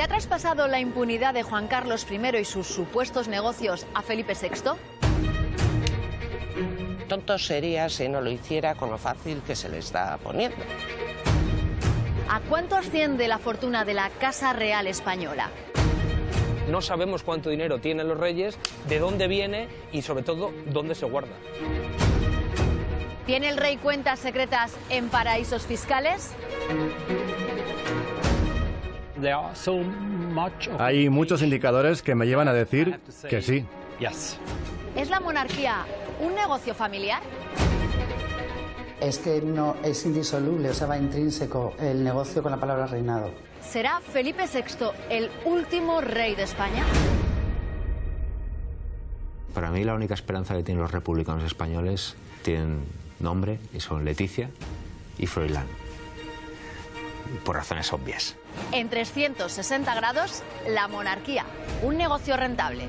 ha traspasado la impunidad de Juan Carlos I y sus supuestos negocios a Felipe VI? Tonto sería si no lo hiciera con lo fácil que se le está poniendo. ¿A cuánto asciende la fortuna de la Casa Real Española? No sabemos cuánto dinero tienen los reyes, de dónde viene y sobre todo dónde se guarda. ¿Tiene el rey cuentas secretas en paraísos fiscales? Hay muchos indicadores que me llevan a decir que sí. ¿Es la monarquía un negocio familiar? Es que no es indisoluble, o sea, va intrínseco el negocio con la palabra reinado. ¿Será Felipe VI el último rey de España? Para mí la única esperanza que tienen los republicanos españoles tienen nombre y son Leticia y Froilán, por razones obvias. En 360 grados, la monarquía, un negocio rentable.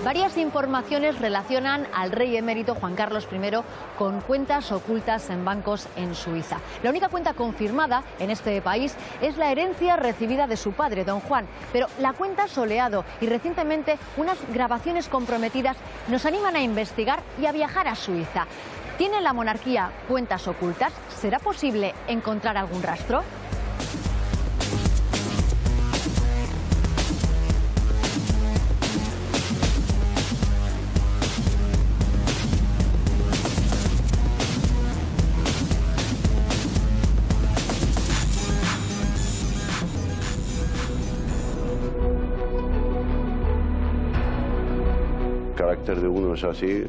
Varias informaciones relacionan al rey emérito Juan Carlos I con cuentas ocultas en bancos en Suiza. La única cuenta confirmada en este país es la herencia recibida de su padre, don Juan. Pero la cuenta Soleado y recientemente unas grabaciones comprometidas nos animan a investigar y a viajar a Suiza. ¿Tiene la monarquía cuentas ocultas? ¿Será posible encontrar algún rastro? El carácter de uno es así,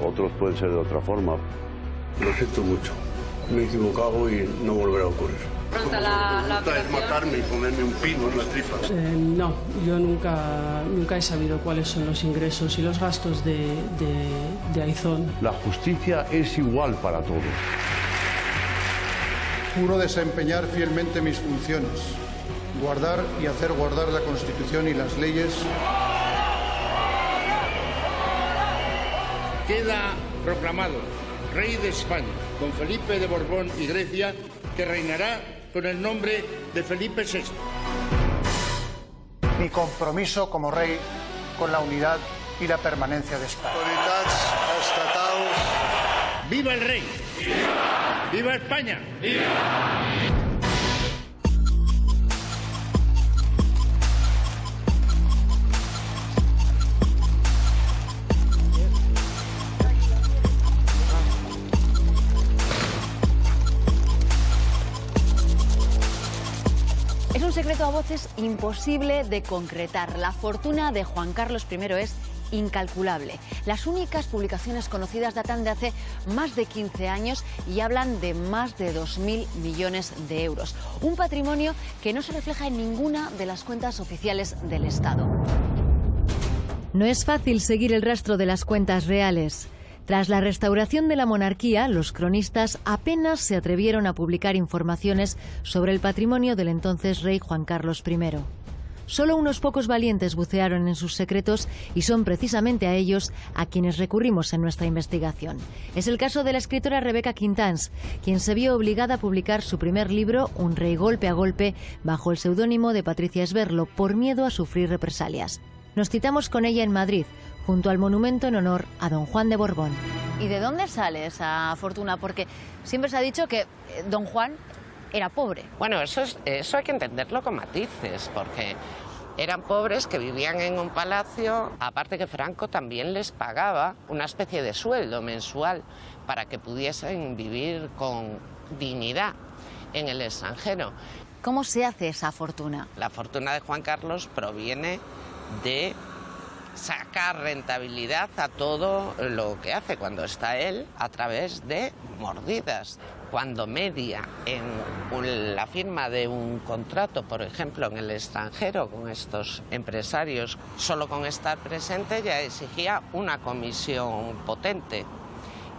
otros pueden ser de otra forma. Lo siento mucho, me he equivocado y no volverá a ocurrir. La es matarme y ponerme un pino en las tripas. No, yo nunca he sabido cuáles son los ingresos y los gastos de Aizón. La justicia es igual para todos. Juro desempeñar fielmente mis funciones, guardar y hacer guardar la Constitución y las leyes. Queda proclamado rey de España, con Felipe de Borbón y Grecia, que reinará con el nombre de Felipe VI. Mi compromiso como rey con la unidad y la permanencia de España. ¡Viva el rey! ¡Viva! ¡Viva España! ¡Viva! Es un secreto a voces imposible de concretar. La fortuna de Juan Carlos I es incalculable. Las únicas publicaciones conocidas datan de hace más de 15 años y hablan de más de 2.000 millones de euros. Un patrimonio que no se refleja en ninguna de las cuentas oficiales del Estado. No es fácil seguir el rastro de las cuentas reales. Tras la restauración de la monarquía, los cronistas apenas se atrevieron a publicar informaciones sobre el patrimonio del entonces rey Juan Carlos I. Solo unos pocos valientes bucearon en sus secretos y son precisamente a ellos a quienes recurrimos en nuestra investigación. Es el caso de la escritora Rebeca Quintans, quien se vio obligada a publicar su primer libro, Un rey golpe a golpe, bajo el seudónimo de Patricia Esberlo, por miedo a sufrir represalias. Nos citamos con ella en Madrid, junto al monumento en honor a don Juan de Borbón. ¿Y de dónde sale esa fortuna? Porque siempre se ha dicho que don Juan era pobre. Bueno, eso hay que entenderlo con matices, porque eran pobres que vivían en un palacio, aparte que Franco también les pagaba una especie de sueldo mensual para que pudiesen vivir con dignidad en el extranjero. ¿Cómo se hace esa fortuna? La fortuna de Juan Carlos proviene de sacar rentabilidad a todo lo que hace cuando está él a través de mordidas. cuando media en la firma de un contrato, por ejemplo, en el extranjero con estos empresarios, solo con estar presente ya exigía una comisión potente.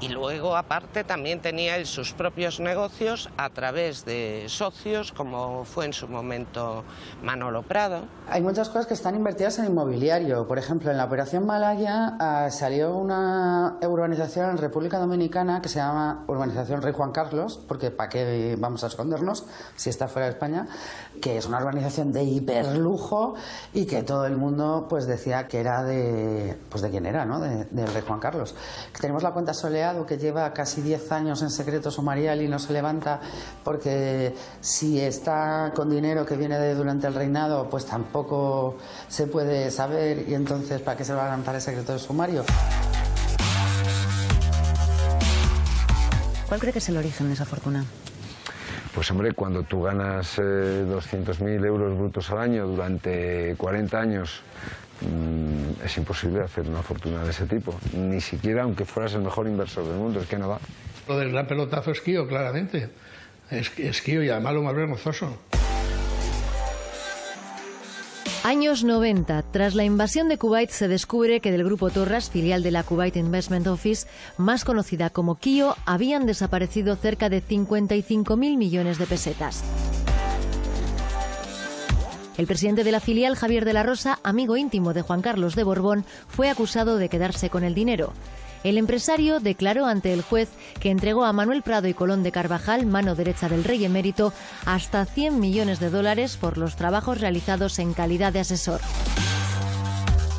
Y luego, aparte, también tenía él sus propios negocios a través de socios, como fue en su momento Manolo Prado. Hay muchas cosas que están invertidas en inmobiliario. Por ejemplo, en la Operación Malaya salió una urbanización en República Dominicana que se llama Urbanización Rey Juan Carlos, porque ¿para qué vamos a escondernos si está fuera de España? Que es una urbanización de hiperlujo y que todo el mundo pues decía que era de quién era, ¿no? Del Rey Juan Carlos. Que tenemos la cuenta Soleado, que lleva casi 10 años en secreto sumarial y no se levanta porque si está con dinero que viene de durante el reinado, pues tampoco se puede saber, y entonces ¿para qué se va a levantar el secreto de sumario? ¿Cuál cree que es el origen de esa fortuna? Pues hombre, cuando tú ganas 200.000 euros brutos al año durante 40 años, es imposible hacer una fortuna de ese tipo. Ni siquiera aunque fueras el mejor inversor del mundo, es que no va. Lo del gran pelotazo es Kío, claramente. Es Kío, y además lo más vergonzoso. Años 90. Tras la invasión de Kuwait se descubre que del grupo Torras, filial de la Kuwait Investment Office, más conocida como Kío, habían desaparecido cerca de 55.000 millones de pesetas. El presidente de la filial, Javier de la Rosa, amigo íntimo de Juan Carlos de Borbón, fue acusado de quedarse con el dinero. El empresario declaró ante el juez que entregó a Manuel Prado y Colón de Carvajal, mano derecha del rey emérito, hasta 100 millones de dólares por los trabajos realizados en calidad de asesor.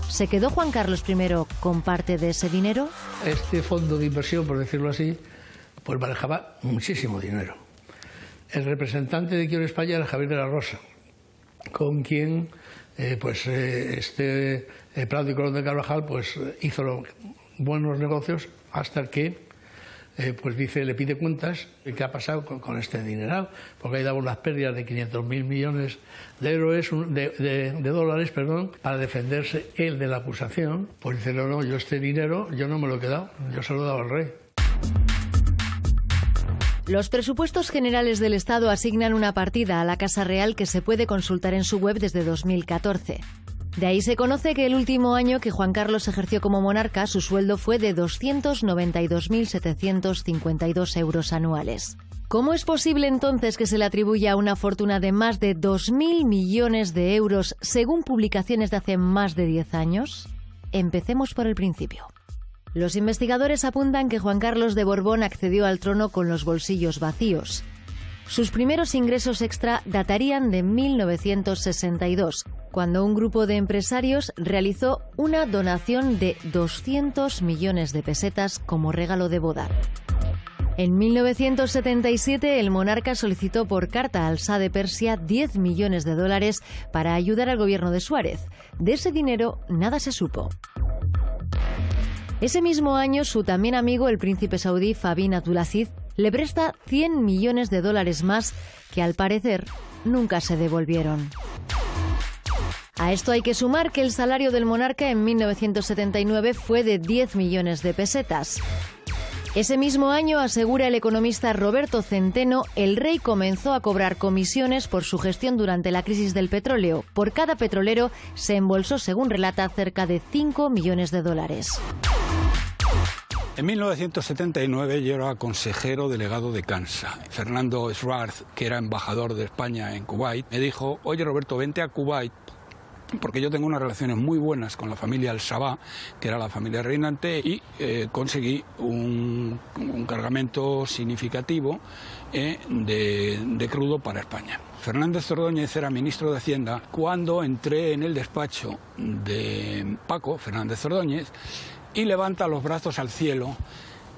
¿Se quedó Juan Carlos I con parte de ese dinero? Este fondo de inversión, por decirlo así, pues manejaba muchísimo dinero. El representante de Kío en España era Javier de la Rosa, con quien Prado y Colón de Carvajal pues hizo buenos negocios hasta que le pide cuentas de qué ha pasado con este dineral, porque ahí daba unas pérdidas de 500.000 millones de dólares, para defenderse él de la acusación. Pues dice, no, yo este dinero yo no me lo he quedado, yo se lo he dado al rey. Los presupuestos generales del Estado asignan una partida a la Casa Real que se puede consultar en su web desde 2014. De ahí se conoce que el último año que Juan Carlos ejerció como monarca, su sueldo fue de 292.752 euros anuales. ¿Cómo es posible entonces que se le atribuya una fortuna de más de 2.000 millones de euros según publicaciones de hace más de 10 años? Empecemos por el principio. Los investigadores apuntan que Juan Carlos de Borbón accedió al trono con los bolsillos vacíos. Sus primeros ingresos extra datarían de 1962, cuando un grupo de empresarios realizó una donación de 200 millones de pesetas como regalo de boda. En 1977, el monarca solicitó por carta al Shah de Persia 10 millones de dólares para ayudar al gobierno de Suárez. De ese dinero nada se supo. Ese mismo año, su también amigo, el príncipe saudí Fahd Abdulaziz, le presta 100 millones de dólares más que, al parecer, nunca se devolvieron. A esto hay que sumar que el salario del monarca en 1979 fue de 10 millones de pesetas. Ese mismo año, asegura el economista Roberto Centeno, el rey comenzó a cobrar comisiones por su gestión durante la crisis del petróleo. Por cada petrolero se embolsó, según relata, cerca de 5 millones de dólares. En 1979 yo era consejero delegado de Kansa. Fernando Schwarz, que era embajador de España en Kuwait, me dijo, oye Roberto, vente a Kuwait, porque yo tengo unas relaciones muy buenas con la familia Al-Sabah, que era la familia reinante, y conseguí un cargamento significativo de crudo para España. Fernández Ordóñez era ministro de Hacienda cuando entré en el despacho de Paco Fernández Ordóñez y levanta los brazos al cielo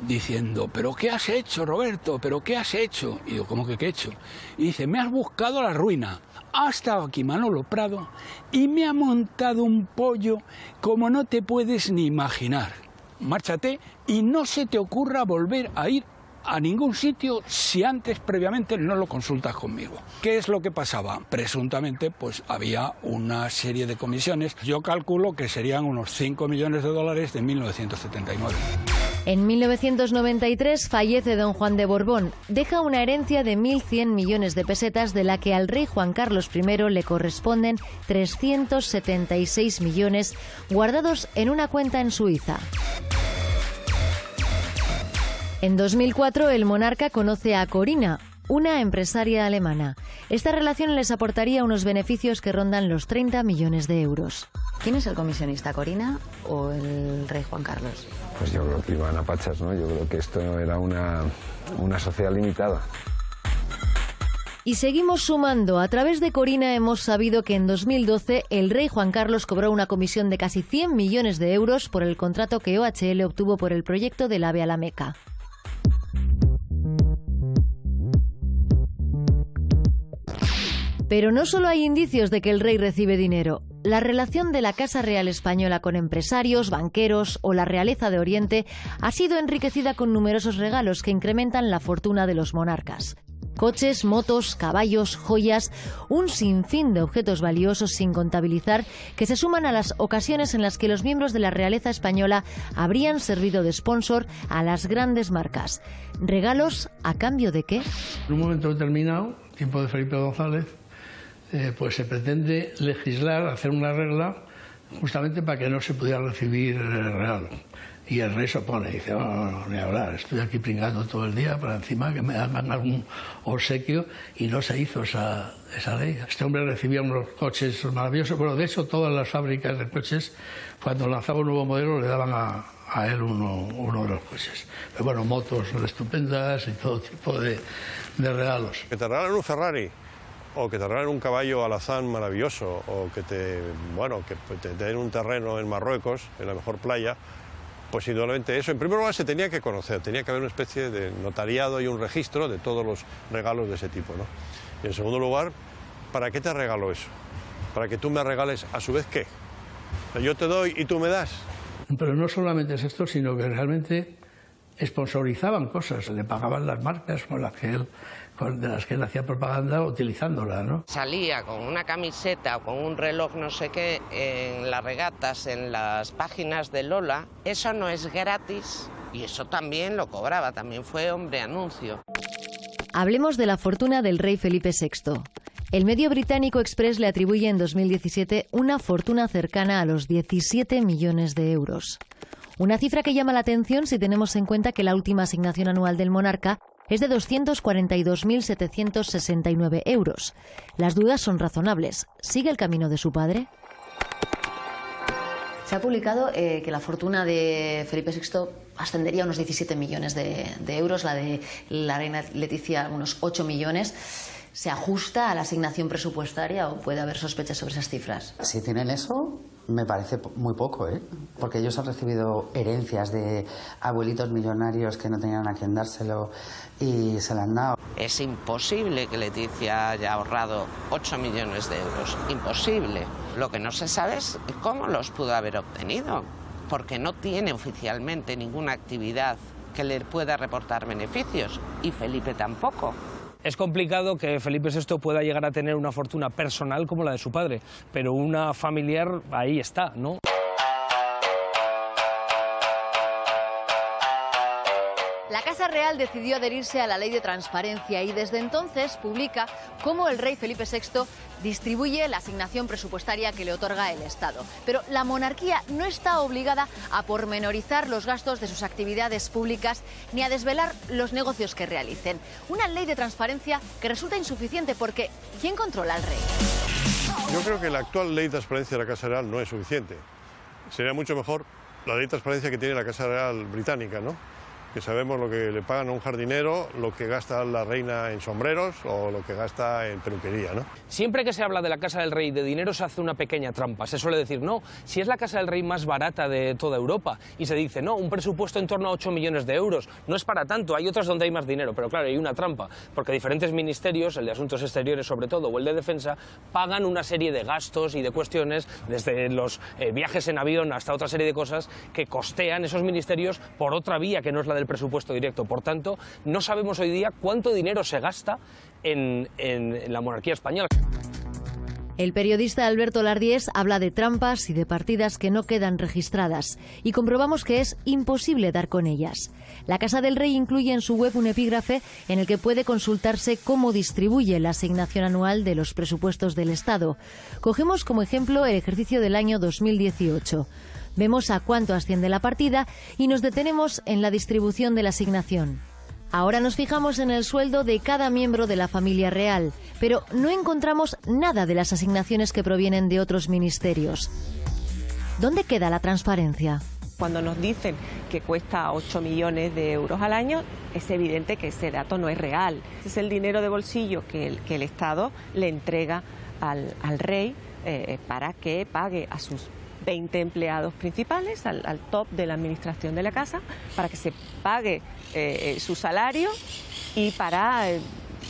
diciendo, ¿pero qué has hecho, Roberto? ¿Pero qué has hecho? Y digo, ¿cómo que qué he hecho? Y dice, me has buscado la ruina. Ha estado aquí Manolo Prado y me ha montado un pollo como no te puedes ni imaginar. Márchate y no se te ocurra volver a ir a ningún sitio si antes previamente no lo consultas conmigo. ¿Qué es lo que pasaba? Presuntamente pues había una serie de comisiones. Yo calculo que serían unos 5 millones de dólares de 1979. En 1993 fallece don Juan de Borbón. Deja una herencia de 1.100 millones de pesetas, de la que al rey Juan Carlos I le corresponden 376 millones guardados en una cuenta en Suiza. En 2004 el monarca conoce a Corina, una empresaria alemana. Esta relación les aportaría unos beneficios que rondan los 30 millones de euros. ¿Quién es el comisionista, Corina o el rey Juan Carlos? Pues yo creo que iban a pachas, ¿no? Yo creo que esto era una sociedad limitada. Y seguimos sumando. A través de Corina hemos sabido que en 2012 el rey Juan Carlos cobró una comisión de casi 100 millones de euros por el contrato que OHL obtuvo por el proyecto del AVE a la Meca. Pero no solo hay indicios de que el rey recibe dinero. La relación de la Casa Real Española con empresarios, banqueros o la realeza de Oriente ha sido enriquecida con numerosos regalos que incrementan la fortuna de los monarcas. Coches, motos, caballos, joyas, un sinfín de objetos valiosos sin contabilizar, que se suman a las ocasiones en las que los miembros de la realeza española habrían servido de sponsor a las grandes marcas. ¿Regalos a cambio de qué? En un momento determinado, tiempo de Felipe González, pues se pretende legislar, hacer una regla justamente para que no se pudiera recibir regalo. Y el rey se opone, dice, no, ni hablar, estoy aquí pringando todo el día para encima que me hagan algún obsequio, y no se hizo esa ley. Este hombre recibía unos coches maravillosos, pero de hecho todas las fábricas de coches, cuando lanzaba un nuevo modelo, le daban a él uno de los coches. Pero bueno, motos estupendas y todo tipo de regalos. Que te regalen un Ferrari, o que te regalen un caballo alazán maravilloso, o que te den un terreno en Marruecos, en la mejor playa, pues indudablemente eso. En primer lugar se tenía que conocer, tenía que haber una especie de notariado y un registro de todos los regalos de ese tipo, ¿no? Y en segundo lugar, ¿para qué te regalo eso? Para que tú me regales a su vez ¿qué? O sea, yo te doy y tú me das. Pero no solamente es esto, sino que realmente sponsorizaban cosas, le pagaban las marcas de las que él hacía propaganda utilizándola, ¿no? Salía con una camiseta o con un reloj no sé qué en las regatas, en las páginas de Lola. Eso no es gratis y eso también lo cobraba, también fue hombre anuncio. Hablemos de la fortuna del rey Felipe VI. El medio británico Express le atribuye en 2017 una fortuna cercana a los 17 millones de euros. Una cifra que llama la atención si tenemos en cuenta que la última asignación anual del monarca es de 242.769 euros. Las dudas son razonables. ¿Sigue el camino de su padre? Se ha publicado que la fortuna de Felipe VI ascendería a unos 17 millones de euros, la de la reina Leticia unos 8 millones. ¿Se ajusta a la asignación presupuestaria o puede haber sospechas sobre esas cifras? Si tienen eso, me parece muy poco, ¿eh? Porque ellos han recibido herencias de abuelitos millonarios que no tenían a quien dárselo y se la han dado. Es imposible que Leticia haya ahorrado 8 millones de euros. Imposible. Lo que no se sabe es cómo los pudo haber obtenido, porque no tiene oficialmente ninguna actividad que le pueda reportar beneficios, y Felipe tampoco. Es complicado que Felipe VI pueda llegar a tener una fortuna personal como la de su padre, pero una familiar ahí está, ¿no? La Casa Real decidió adherirse a la Ley de Transparencia y desde entonces publica cómo el rey Felipe VI distribuye la asignación presupuestaria que le otorga el Estado. Pero la monarquía no está obligada a pormenorizar los gastos de sus actividades públicas ni a desvelar los negocios que realicen. Una ley de transparencia que resulta insuficiente porque ¿quién controla al rey? Yo creo que la actual ley de transparencia de la Casa Real no es suficiente. Sería mucho mejor la ley de transparencia que tiene la Casa Real británica, ¿no? Que sabemos lo que le pagan a un jardinero, lo que gasta la reina en sombreros o lo que gasta en peluquería, ¿no? Siempre que se habla de la Casa del Rey de dinero se hace una pequeña trampa. Se suele decir, no, si es la Casa del Rey más barata de toda Europa. Y se dice, no, un presupuesto en torno a 8 millones de euros. No es para tanto, hay otras donde hay más dinero. Pero claro, hay una trampa, porque diferentes ministerios, el de Asuntos Exteriores sobre todo, o el de Defensa, pagan una serie de gastos y de cuestiones, desde los viajes en avión hasta otra serie de cosas, que costean esos ministerios por otra vía que no es la del presupuesto directo. Por tanto, no sabemos hoy día cuánto dinero se gasta en la monarquía española. El periodista Alberto Lardiés habla de trampas y de partidas que no quedan registradas, y comprobamos que es imposible dar con ellas. La Casa del Rey incluye en su web un epígrafe en el que puede consultarse cómo distribuye la asignación anual de los presupuestos del Estado. Cogemos como ejemplo el ejercicio del año 2018. Vemos a cuánto asciende la partida y nos detenemos en la distribución de la asignación. Ahora nos fijamos en el sueldo de cada miembro de la familia real, pero no encontramos nada de las asignaciones que provienen de otros ministerios. ¿Dónde queda la transparencia? Cuando nos dicen que cuesta 8 millones de euros al año, es evidente que ese dato no es real. Ese es el dinero de bolsillo que el Estado le entrega al rey para que pague a sus 20 empleados principales, al top de la administración de la casa, para que se pague su salario y para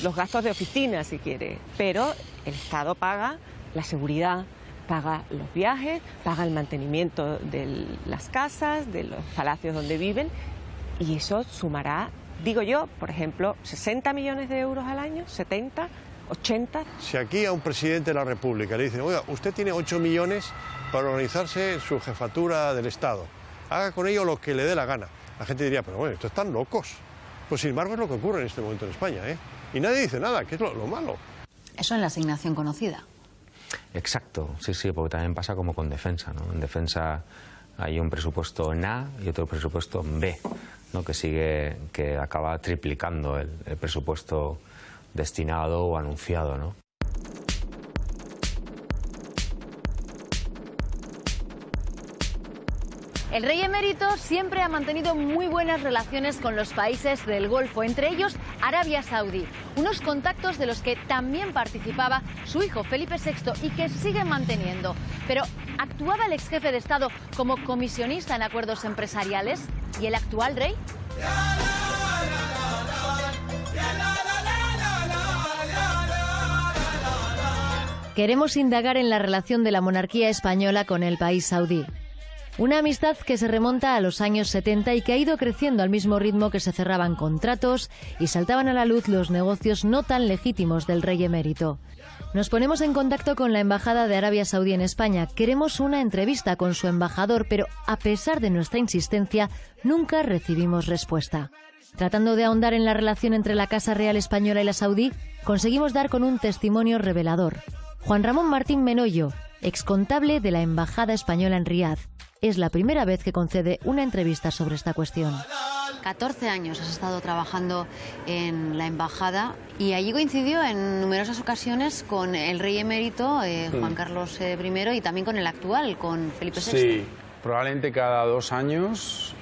los gastos de oficina, si quiere. Pero el Estado paga la seguridad, paga los viajes, paga el mantenimiento de las casas, de los palacios donde viven, y eso sumará, digo yo, por ejemplo, 60 millones de euros al año, 70, 80. Si aquí a un presidente de la República le dicen, oiga, usted tiene 8 millones para organizarse su jefatura del Estado, haga con ello lo que le dé la gana, la gente diría, pero bueno, estos están locos. Pues sin embargo es lo que ocurre en este momento en España, ¿eh? Y nadie dice nada, que es lo malo. Eso en la asignación conocida. Exacto, sí, porque también pasa como con defensa, ¿no? En defensa hay un presupuesto en A y otro presupuesto en B, ¿no? Que acaba triplicando el presupuesto destinado o anunciado, ¿no? El rey emérito siempre ha mantenido muy buenas relaciones con los países del Golfo, entre ellos Arabia Saudí, unos contactos de los que también participaba su hijo Felipe VI y que sigue manteniendo. Pero ¿actuaba el ex jefe de Estado como comisionista en acuerdos empresariales? ¿Y el actual rey? Queremos indagar en la relación de la monarquía española con el país saudí. Una amistad que se remonta a los años 70 y que ha ido creciendo al mismo ritmo que se cerraban contratos y saltaban a la luz los negocios no tan legítimos del rey emérito. Nos ponemos en contacto con la Embajada de Arabia Saudí en España. Queremos una entrevista con su embajador, pero a pesar de nuestra insistencia, nunca recibimos respuesta. Tratando de ahondar en la relación entre la Casa Real Española y la saudí, conseguimos dar con un testimonio revelador. Juan Ramón Martín Menoyo, excontable de la Embajada Española en Riad. Es la primera vez que concede una entrevista sobre esta cuestión. 14 años has estado trabajando en la embajada y allí coincidió en numerosas ocasiones con el rey emérito Juan Carlos I y también con el actual, con Felipe VI. Sí, probablemente cada 2 años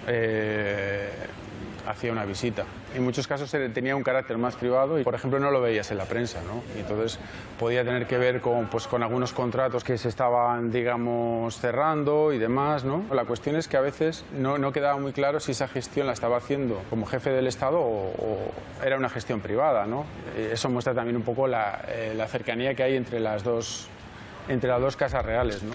hacía una visita. En muchos casos tenía un carácter más privado y, por ejemplo, no lo veías en la prensa, ¿no? Y entonces podía tener que ver con algunos contratos que se estaban, digamos, cerrando y demás, ¿no? La cuestión es que a veces no quedaba muy claro si esa gestión la estaba haciendo como jefe del Estado o era una gestión privada, ¿no? Eso muestra también un poco la cercanía que hay entre las dos casas reales, ¿no?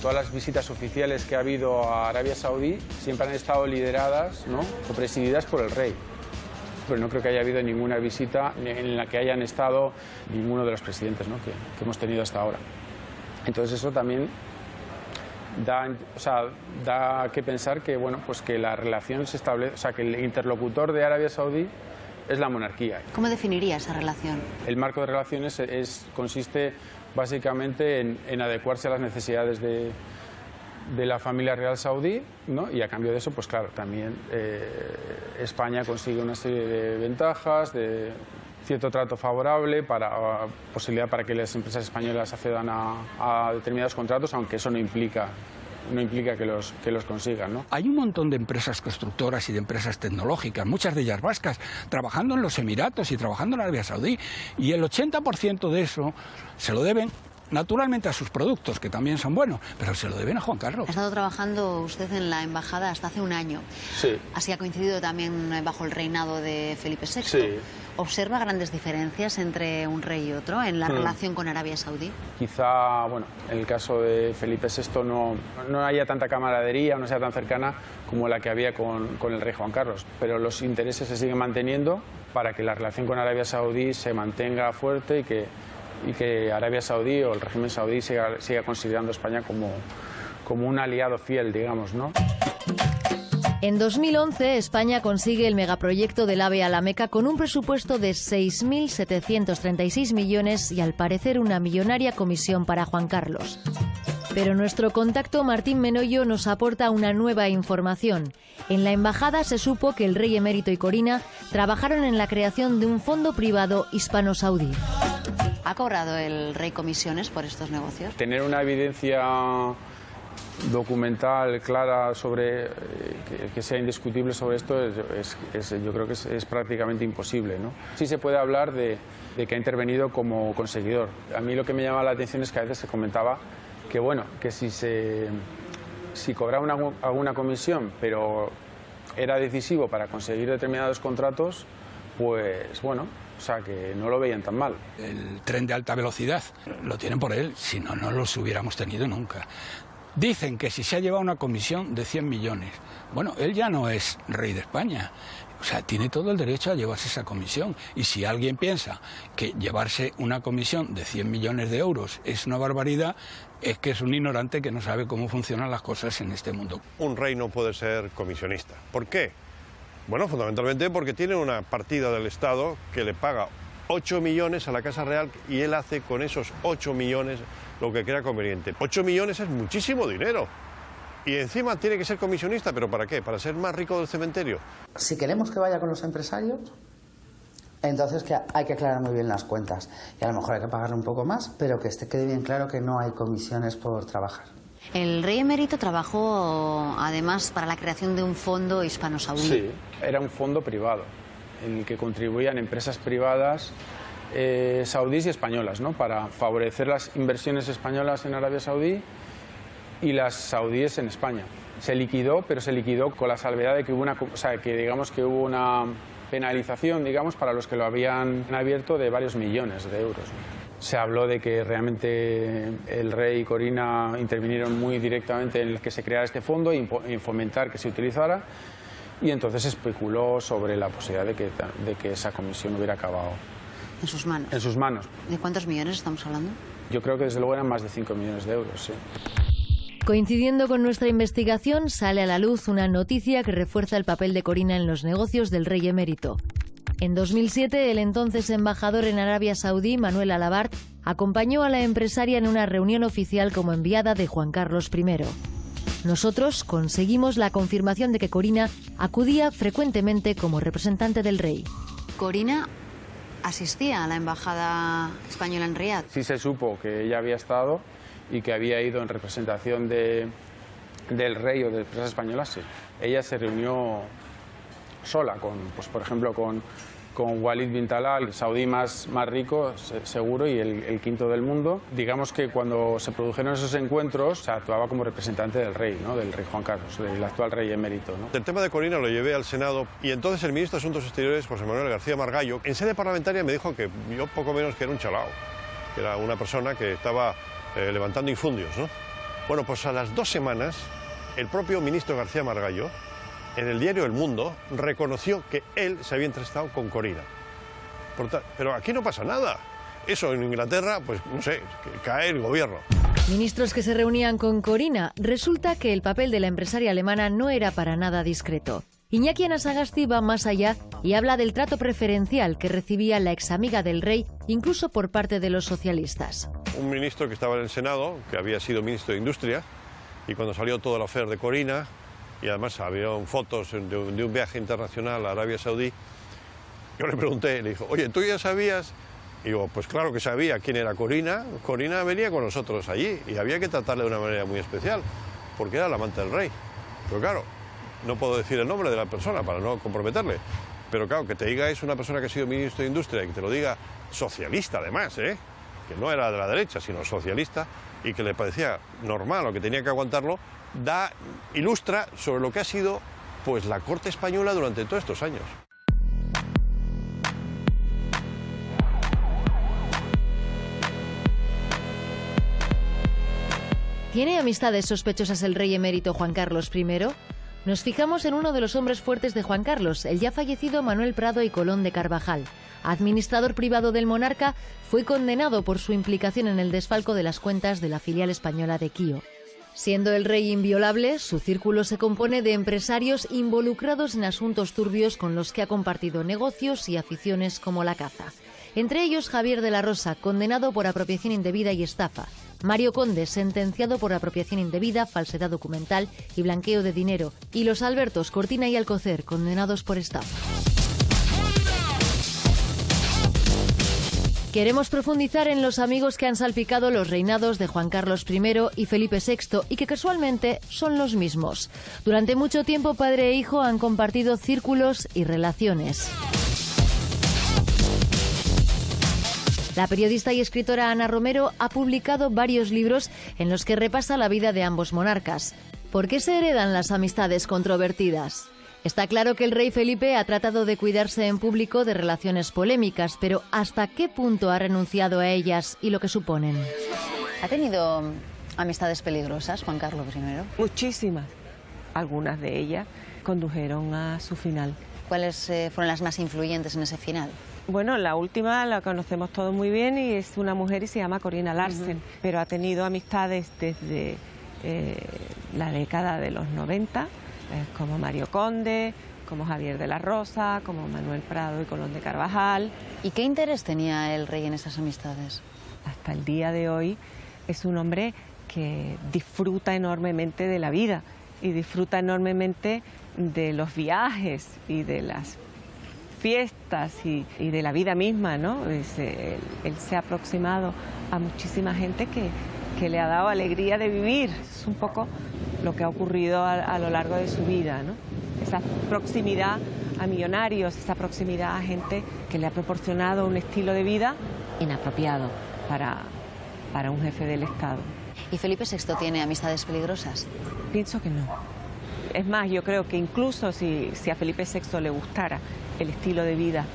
Todas las visitas oficiales que ha habido a Arabia Saudí siempre han estado lideradas, ¿no?, o presididas por el rey. Pero no creo que haya habido ninguna visita en la que hayan estado ninguno de los presidentes, ¿no?, que hemos tenido hasta ahora. Entonces eso también da que pensar que, bueno, pues que la relación se establece, o sea, que el interlocutor de Arabia Saudí es la monarquía. ¿Cómo definiría esa relación? El marco de relaciones consiste básicamente en adecuarse a las necesidades de la familia real saudí, ¿no? Y a cambio de eso, pues claro, también España consigue una serie de ventajas, de cierto trato favorable, posibilidad para que las empresas españolas accedan a determinados contratos, aunque eso no implica que los consigan, ¿no? Hay un montón de empresas constructoras y de empresas tecnológicas, muchas de ellas vascas, trabajando en los Emiratos y trabajando en Arabia Saudí, y el 80% de eso se lo deben naturalmente a sus productos, que también son buenos, pero se lo deben a Juan Carlos. Ha estado trabajando usted en la embajada hasta hace un año. Sí. Así ha coincidido también bajo el reinado de Felipe VI. Sí. ¿Observa grandes diferencias entre un rey y otro en la relación con Arabia Saudí? Quizá, bueno, en el caso de Felipe VI no haya tanta camaradería, no sea tan cercana como la que había con el rey Juan Carlos, pero los intereses se siguen manteniendo para que la relación con Arabia Saudí se mantenga fuerte y que Arabia Saudí o el régimen saudí siga considerando a España como un aliado fiel, digamos, ¿no? En 2011, España consigue el megaproyecto del AVE a la Meca con un presupuesto de 6.736 millones y, al parecer, una millonaria comisión para Juan Carlos. Pero nuestro contacto Martín Menoyo nos aporta una nueva información. En la embajada se supo que el rey emérito y Corina trabajaron en la creación de un fondo privado hispano-saudí. ¿Ha cobrado el rey comisiones por estos negocios? Tener una evidencia documental clara sobre que sea indiscutible sobre esto yo creo que es prácticamente imposible, ¿no? Sí se puede hablar de que ha intervenido como conseguidor. A mí lo que me llama la atención es que a veces se comentaba que bueno, que si cobraba alguna comisión pero era decisivo para conseguir determinados contratos, pues bueno, o sea, que no lo veían tan mal. El tren de alta velocidad lo tienen por él, si no, no los hubiéramos tenido nunca. Dicen que si se ha llevado una comisión de 100 millones, bueno, él ya no es rey de España, o sea, tiene todo el derecho a llevarse esa comisión. Y si alguien piensa que llevarse una comisión de 100 millones de euros es una barbaridad, es que es un ignorante que no sabe cómo funcionan las cosas en este mundo. Un rey no puede ser comisionista. ¿Por qué? Bueno, fundamentalmente porque tiene una partida del Estado que le paga 8 millones a la Casa Real y él hace con esos 8 millones lo que crea conveniente. 8 millones es muchísimo dinero. Y encima tiene que ser comisionista, ¿pero para qué? ¿Para ser más rico del cementerio? Si queremos que vaya con los empresarios, entonces hay que aclarar muy bien las cuentas. Y a lo mejor hay que pagarle un poco más, pero que quede bien claro que no hay comisiones por trabajar. El rey emérito trabajó además para la creación de un fondo hispano-saudí. Sí, era un fondo privado en el que contribuían empresas privadas saudíes y españolas, ¿no? Para favorecer las inversiones españolas en Arabia Saudí y las saudíes en España. Se liquidó, pero se liquidó con la salvedad de que hubo una penalización, digamos, para los que lo habían abierto de varios millones de euros, ¿no? Se habló de que realmente el rey y Corina intervinieron muy directamente en el que se creara este fondo y en fomentar que se utilizara, y entonces se especuló sobre la posibilidad de que esa comisión hubiera acabado en sus manos. En sus manos. ¿De cuántos millones estamos hablando? Yo creo que desde luego eran más de 5 millones de euros, sí. Coincidiendo con nuestra investigación, sale a la luz una noticia que refuerza el papel de Corina en los negocios del rey emérito. En 2007, el entonces embajador en Arabia Saudí, Manuel Alabart, acompañó a la empresaria en una reunión oficial como enviada de Juan Carlos I. Nosotros conseguimos la confirmación de que Corina acudía frecuentemente como representante del rey. Corina asistía a la embajada española en Riad. Sí se supo que ella había estado y que había ido en representación del rey o de empresas españolas, sí. Ella se reunió sola, por ejemplo, con Walid bin Talal, el saudí más rico, seguro, y el quinto del mundo. Digamos que cuando se produjeron esos encuentros, se actuaba como representante del rey, ¿no? Del rey Juan Carlos, del actual rey emérito, ¿no? El tema de Corina lo llevé al Senado y entonces el ministro de Asuntos Exteriores, José Manuel García Margallo, en sede parlamentaria me dijo que yo poco menos que era un chalao, que era una persona que estaba levantando infundios, ¿no? Bueno, pues a las 2 semanas, el propio ministro García Margallo, en el diario El Mundo, reconoció que él se había entrevistado con Corina. Pero aquí no pasa nada. Eso en Inglaterra, pues no sé, que cae el gobierno. Ministros que se reunían con Corina. Resulta que el papel de la empresaria alemana no era para nada discreto. Iñaki Anasagasti va más allá y habla del trato preferencial que recibía la examiga del rey, incluso por parte de los socialistas. Un ministro que estaba en el Senado, que había sido ministro de Industria, y cuando salió toda la affair de Corina, y además había fotos de un viaje internacional a Arabia Saudí, yo le pregunté, le dijo, oye, ¿tú ya sabías? Y digo, pues claro que sabía quién era Corina. Corina venía con nosotros allí y había que tratarle de una manera muy especial, porque era la amante del rey. Pero claro, no puedo decir el nombre de la persona para no comprometerle. Pero claro, que te diga es una persona que ha sido ministro de Industria y que te lo diga socialista además, que no era de la derecha, sino socialista, y que le parecía normal o que tenía que aguantarlo, ilustra sobre lo que ha sido pues la corte española durante todos estos años. ¿Tiene amistades sospechosas el rey emérito Juan Carlos I? Nos fijamos en uno de los hombres fuertes de Juan Carlos, el ya fallecido Manuel Prado y Colón de Carvajal. Administrador privado del monarca, fue condenado por su implicación en el desfalco de las cuentas de la filial española de Kio. Siendo el rey inviolable, su círculo se compone de empresarios involucrados en asuntos turbios con los que ha compartido negocios y aficiones como la caza. Entre ellos Javier de la Rosa, condenado por apropiación indebida y estafa. Mario Conde, sentenciado por apropiación indebida, falsedad documental y blanqueo de dinero. Y los Albertos Cortina y Alcocer, condenados por estafa. Queremos profundizar en los amigos que han salpicado los reinados de Juan Carlos I y Felipe VI y que casualmente son los mismos. Durante mucho tiempo padre e hijo han compartido círculos y relaciones. La periodista y escritora Ana Romero ha publicado varios libros en los que repasa la vida de ambos monarcas. ¿Por qué se heredan las amistades controvertidas? Está claro que el rey Felipe ha tratado de cuidarse en público de relaciones polémicas, pero ¿hasta qué punto ha renunciado a ellas y lo que suponen? ¿Ha tenido amistades peligrosas Juan Carlos I? Muchísimas. Algunas de ellas condujeron a su final. ¿Cuáles fueron las más influyentes en ese final? Bueno, la última la conocemos todos muy bien y es una mujer y se llama Corina Larsen, pero ha tenido amistades desde la década de los 90, como Mario Conde, como Javier de la Rosa, como Manuel Prado y Colón de Carvajal. ¿Y qué interés tenía el rey en esas amistades? Hasta el día de hoy es un hombre que disfruta enormemente de la vida y disfruta enormemente de los viajes y de las fiestas y de la vida misma, ¿no? Él se ha aproximado a muchísima gente que le ha dado alegría de vivir. Es un poco lo que ha ocurrido a lo largo de su vida, ¿no? Esa proximidad a millonarios, esa proximidad a gente que le ha proporcionado un estilo de vida inapropiado para un jefe del Estado. ¿Y Felipe VI tiene amistades peligrosas? Pienso que no. Es más, yo creo que incluso si a Felipe VI le gustara el estilo de vida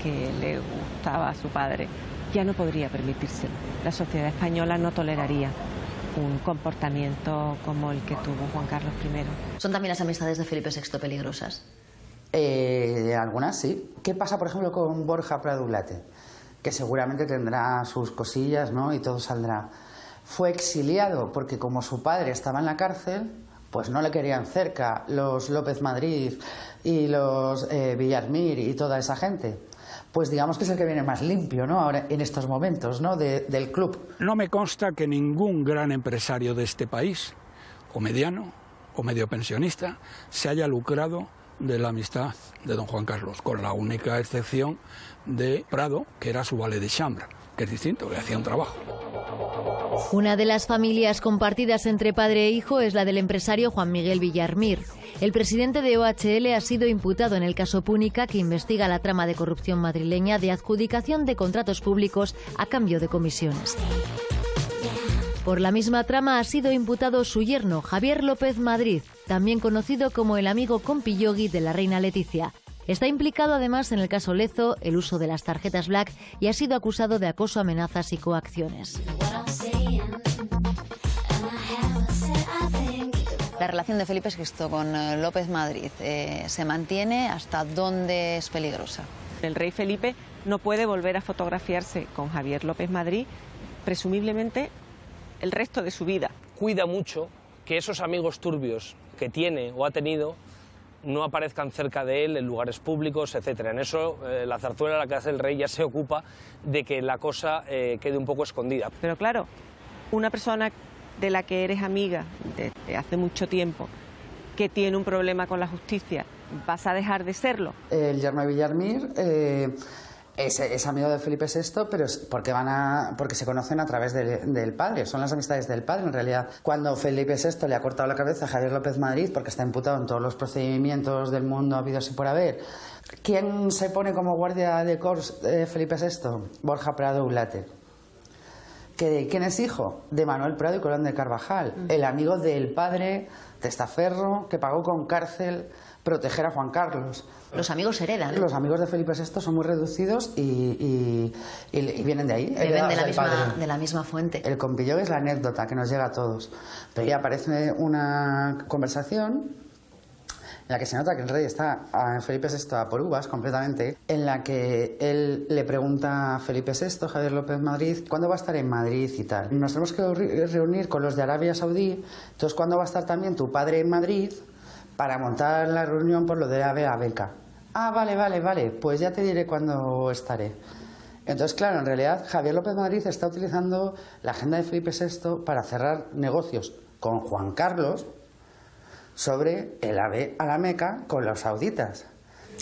que le gustaba a su padre, ya no podría permitírselo. La sociedad española no toleraría un comportamiento como el que tuvo Juan Carlos I. ¿Son también las amistades de Felipe VI peligrosas? Algunas sí. ¿Qué pasa, por ejemplo, con Borja Prado Ulate? Que seguramente tendrá sus cosillas, ¿no? Y todo saldrá. Fue exiliado porque como su padre estaba en la cárcel, pues no le querían cerca los López Madrid y los Villarmir y toda esa gente. Pues digamos que es el que viene más limpio, ¿no? Ahora, en estos momentos, ¿no? Del club. No me consta que ningún gran empresario de este país, o mediano, o medio pensionista, se haya lucrado de la amistad de don Juan Carlos, con la única excepción de Prado, que era su valet de chambre, que es distinto, que hacía un trabajo. Una de las familias compartidas entre padre e hijo es la del empresario Juan Miguel Villarmir. El presidente de OHL ha sido imputado en el caso Púnica, que investiga la trama de corrupción madrileña de adjudicación de contratos públicos a cambio de comisiones. Por la misma trama ha sido imputado su yerno, Javier López Madrid, también conocido como el amigo compillogui de la reina Leticia. Está implicado además en el caso Lezo, el uso de las tarjetas Black, y ha sido acusado de acoso, amenazas y coacciones. La relación de Felipe VI con López Madrid se mantiene. ¿Hasta dónde es peligrosa? El rey Felipe no puede volver a fotografiarse con Javier López Madrid, presumiblemente el resto de su vida. Cuida mucho que esos amigos turbios que tiene o ha tenido no aparezcan cerca de él en lugares públicos, etcétera. En eso la zarzuela, la que hace el rey, ya se ocupa de que la cosa quede un poco escondida. Pero claro, una persona de la que eres amiga desde hace mucho tiempo, que tiene un problema con la justicia, ¿vas a dejar de serlo? El yerno de Villarmir es amigo de Felipe VI, pero es porque se conocen a través del padre, son las amistades del padre en realidad. Cuando Felipe VI le ha cortado la cabeza a Javier López Madrid, porque está imputado en todos los procedimientos del mundo habidos y por haber, ¿quién se pone como guardia de corps de Felipe VI? Borja Prado Ulate. ¿Quién es hijo? De Manuel Prado y Colón de Carvajal, el amigo del padre testaferro que pagó con cárcel proteger a Juan Carlos. Los amigos heredan. Los amigos de Felipe VI son muy reducidos y vienen de ahí. Beben de la misma fuente. El compillo es la anécdota que nos llega a todos. Pero ya aparece una conversación en la que se nota que el rey está a Felipe VI a por uvas completamente, en la que él le pregunta a Felipe VI, Javier López Madrid, ¿cuándo va a estar en Madrid y tal? Nos tenemos que reunir con los de Arabia Saudí, entonces ¿cuándo va a estar también tu padre en Madrid para montar la reunión por lo de la beca? Ah, vale, pues ya te diré cuándo estaré. Entonces, claro, en realidad Javier López Madrid está utilizando la agenda de Felipe VI para cerrar negocios con Juan Carlos sobre el AVE a la Meca con los sauditas.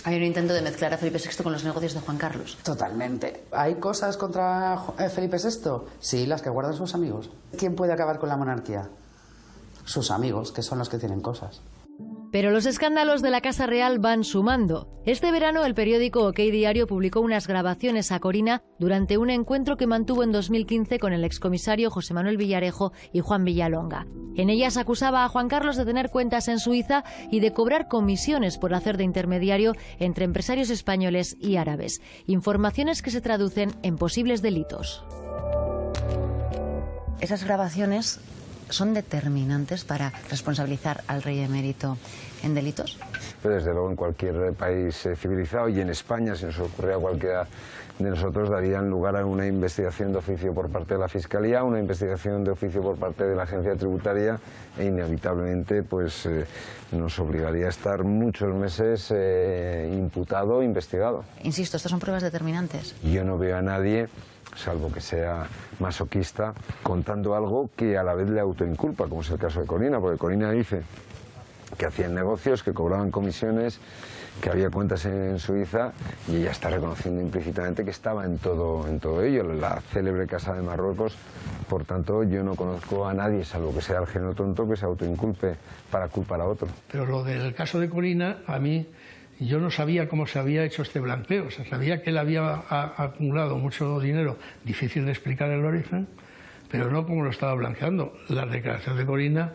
Hay un intento de mezclar a Felipe VI con los negocios de Juan Carlos. Totalmente. ¿Hay cosas contra Felipe VI? Sí, las que guardan sus amigos. ¿Quién puede acabar con la monarquía? Sus amigos, que son los que tienen cosas. Pero los escándalos de la Casa Real van sumando. Este verano el periódico OK Diario publicó unas grabaciones a Corina durante un encuentro que mantuvo en 2015 con el excomisario José Manuel Villarejo y Juan Villalonga. En ellas acusaba a Juan Carlos de tener cuentas en Suiza y de cobrar comisiones por hacer de intermediario entre empresarios españoles y árabes. Informaciones que se traducen en posibles delitos. Esas grabaciones son determinantes para responsabilizar al rey emérito en delitos. Pero desde luego en cualquier país civilizado y en España, si nos ocurría a cualquiera de nosotros, darían lugar a una investigación de oficio por parte de la Fiscalía, una investigación de oficio por parte de la Agencia Tributaria e inevitablemente pues nos obligaría a estar muchos meses imputado, investigado. Insisto, estas son pruebas determinantes. Yo no veo a nadie, salvo que sea masoquista, contando algo que a la vez le autoinculpa, como es el caso de Corina, porque Corina dice que hacían negocios, que cobraban comisiones, que había cuentas en Suiza, y ella está reconociendo implícitamente que estaba en todo ello, la célebre Casa de Marruecos. Por tanto, yo no conozco a nadie, salvo que sea el genio tonto, que se autoinculpe para culpar a otro. Pero lo del caso de Corina, a mí, yo no sabía cómo se había hecho este blanqueo. O sea, sabía que él había acumulado mucho dinero, difícil de explicar el origen, pero no cómo lo estaba blanqueando. Las declaraciones de Corina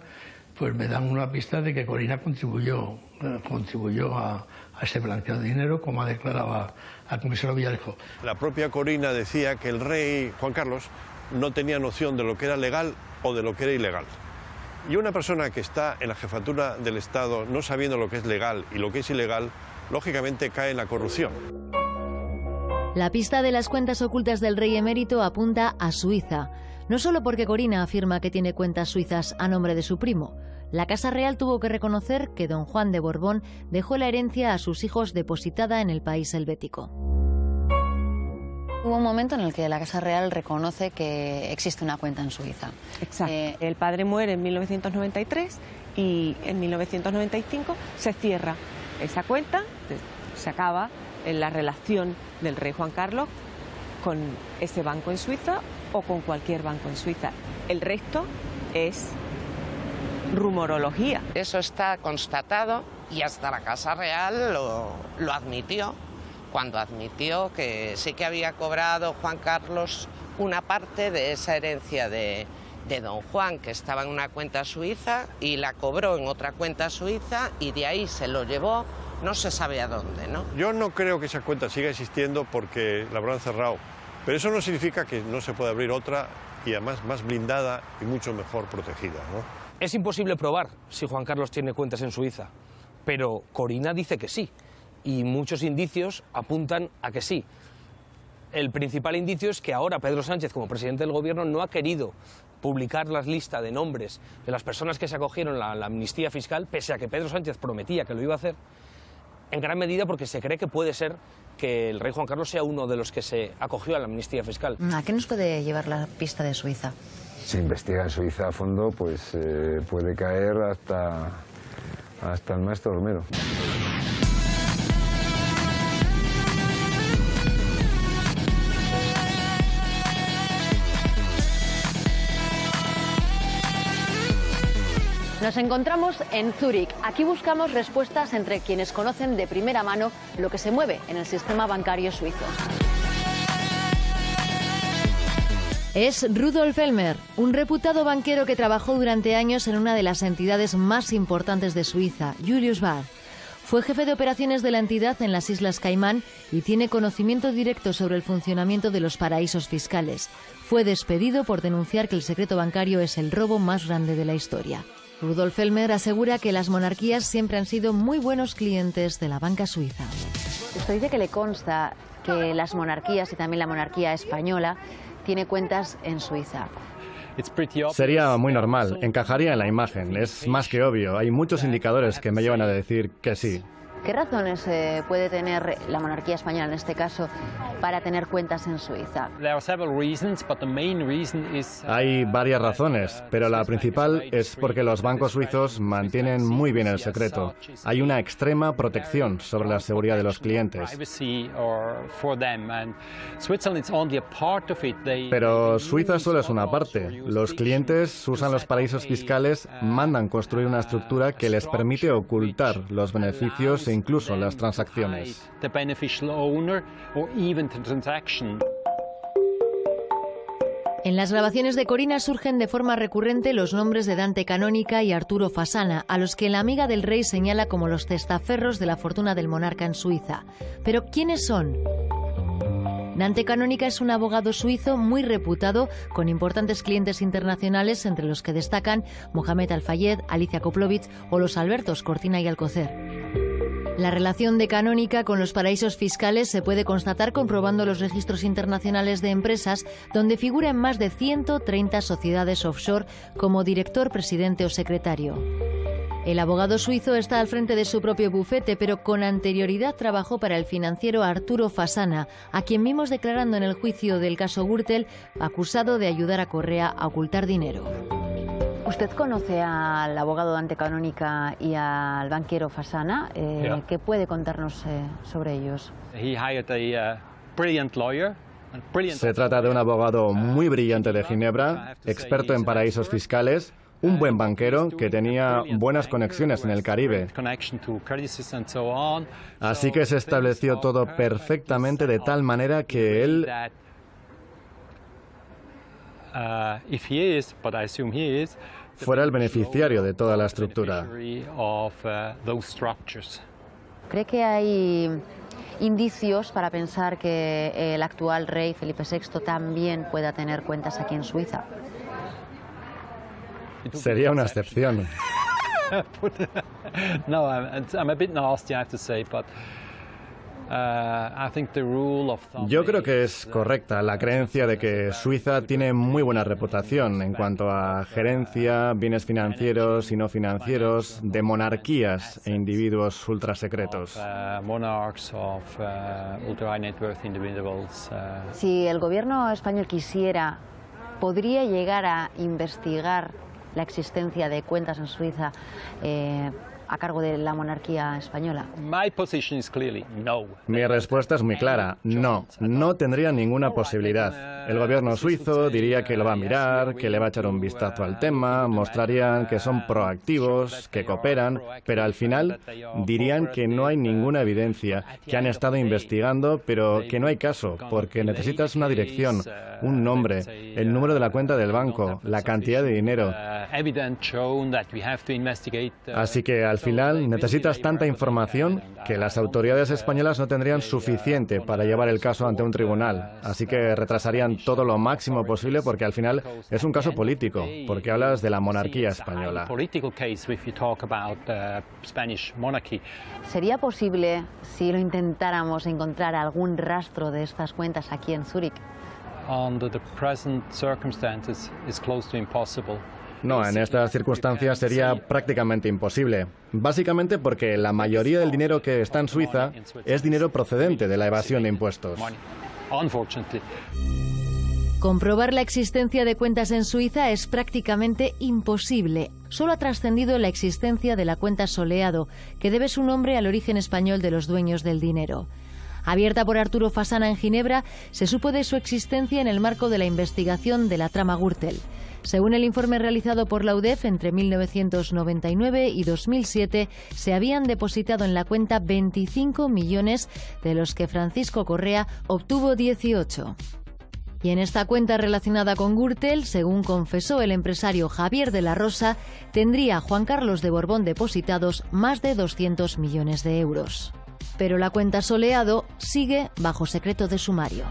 pues me dan una pista de que Corina contribuyó a ese blanqueo de dinero, como declaraba al comisario Villarejo. La propia Corina decía que el rey Juan Carlos no tenía noción de lo que era legal o de lo que era ilegal. Y una persona que está en la jefatura del Estado no sabiendo lo que es legal y lo que es ilegal, lógicamente cae en la corrupción. La pista de las cuentas ocultas del rey emérito apunta a Suiza. No solo porque Corina afirma que tiene cuentas suizas a nombre de su primo. La Casa Real tuvo que reconocer que don Juan de Borbón dejó la herencia a sus hijos depositada en el país helvético. Hubo un momento en el que la Casa Real reconoce que existe una cuenta en Suiza. Exacto. El padre muere en 1993 y en 1995 se cierra esa cuenta, se acaba la relación del rey Juan Carlos con ese banco en Suiza o con cualquier banco en Suiza. El resto es rumorología. Eso está constatado y hasta la Casa Real lo admitió, cuando admitió que sí que había cobrado Juan Carlos una parte de esa herencia de don Juan, que estaba en una cuenta suiza, y la cobró en otra cuenta suiza y de ahí se lo llevó, no se sabe a dónde, ¿no? Yo no creo que esa cuenta siga existiendo porque la habrán cerrado, pero eso no significa que no se pueda abrir otra y además más blindada y mucho mejor protegida, ¿no? Es imposible probar si Juan Carlos tiene cuentas en Suiza, pero Corina dice que sí, y muchos indicios apuntan a que sí. El principal indicio es que ahora Pedro Sánchez, como presidente del gobierno, no ha querido publicar la lista de nombres de las personas que se acogieron a la amnistía fiscal, pese a que Pedro Sánchez prometía que lo iba a hacer, en gran medida porque se cree que puede ser que el rey Juan Carlos sea uno de los que se acogió a la amnistía fiscal. ¿A qué nos puede llevar la pista de Suiza? Si investiga en Suiza a fondo, pues puede caer hasta el maestro Romero. Nos encontramos en Zúrich. Aquí buscamos respuestas entre quienes conocen de primera mano lo que se mueve en el sistema bancario suizo. Es Rudolf Elmer, un reputado banquero que trabajó durante años en una de las entidades más importantes de Suiza, Julius Baer. Fue jefe de operaciones de la entidad en las Islas Caimán y tiene conocimiento directo sobre el funcionamiento de los paraísos fiscales. Fue despedido por denunciar que el secreto bancario es el robo más grande de la historia. Rudolf Elmer asegura que las monarquías siempre han sido muy buenos clientes de la banca suiza. Usted dice que le consta que las monarquías y también la monarquía española tiene cuentas en Suiza. Sería muy normal, encajaría en la imagen, es más que obvio. Hay muchos indicadores que me llevan a decir que sí. ¿Qué razones puede tener la monarquía española en este caso para tener cuentas en Suiza? Hay varias razones, pero la principal es porque los bancos suizos mantienen muy bien el secreto. Hay una extrema protección sobre la seguridad de los clientes. Pero Suiza solo es una parte. Los clientes usan los paraísos fiscales, mandan construir una estructura que les permite ocultar los beneficios e incluso las transacciones. En las grabaciones de Corina surgen de forma recurrente los nombres de Dante Canónica y Arturo Fasana, a los que la amiga del rey señala como los testaferros de la fortuna del monarca en Suiza. Pero ¿quiénes son? Dante Canónica es un abogado suizo muy reputado, con importantes clientes internacionales, entre los que destacan Mohamed Al-Fayed, Alicia Koplovich o los Albertos Cortina y Alcocer. La relación de Canónica con los paraísos fiscales se puede constatar comprobando los registros internacionales de empresas, donde figura en más de 130 sociedades offshore como director, presidente o secretario. El abogado suizo está al frente de su propio bufete, pero con anterioridad trabajó para el financiero Arturo Fasana, a quien vimos declarando en el juicio del caso Gürtel, acusado de ayudar a Correa a ocultar dinero. ¿Usted conoce al abogado Dante Canónica y al banquero Fasana? ¿Qué puede contarnos sobre ellos? Se trata de un abogado muy brillante de Ginebra, experto en paraísos fiscales, un buen banquero que tenía buenas conexiones en el Caribe. Así que se estableció todo perfectamente de tal manera que él... fuera el beneficiario de toda la estructura. ¿Cree que hay indicios para pensar que el actual rey Felipe VI también pueda tener cuentas aquí en Suiza? Sería una excepción. Yo creo que es correcta la creencia de que Suiza tiene muy buena reputación en cuanto a gerencia, bienes financieros y no financieros, de monarquías e individuos ultrasecretos. Si el gobierno español quisiera, ¿podría llegar a investigar la existencia de cuentas en Suiza a cargo de la monarquía española? Mi respuesta es muy clara, no, no tendría ninguna posibilidad. El gobierno suizo diría que lo va a mirar, que le va a echar un vistazo al tema, mostrarían que son proactivos, que cooperan, pero al final dirían que no hay ninguna evidencia, que han estado investigando, pero que no hay caso, porque necesitas una dirección, un nombre, el número de la cuenta del banco, la cantidad de dinero. Así que al final necesitas tanta información que las autoridades españolas no tendrían suficiente para llevar el caso ante un tribunal. Así que retrasarían todo lo máximo posible porque al final es un caso político, porque hablas de la monarquía española. ¿Sería posible, si lo intentáramos, encontrar algún rastro de estas cuentas aquí en Zúrich? No, en estas circunstancias sería prácticamente imposible. Básicamente porque la mayoría del dinero que está en Suiza es dinero procedente de la evasión de impuestos. Comprobar la existencia de cuentas en Suiza es prácticamente imposible. Solo ha trascendido la existencia de la cuenta Soleado, que debe su nombre al origen español de los dueños del dinero. Abierta por Arturo Fasana en Ginebra, se supo de su existencia en el marco de la investigación de la trama Gürtel. Según el informe realizado por la UDEF, entre 1999 y 2007 se habían depositado en la cuenta 25 millones, de los que Francisco Correa obtuvo 18. Y en esta cuenta relacionada con Gürtel, según confesó el empresario Javier de la Rosa, tendría Juan Carlos de Borbón depositados más de 200 millones de euros. Pero la cuenta Soleado sigue bajo secreto de sumario.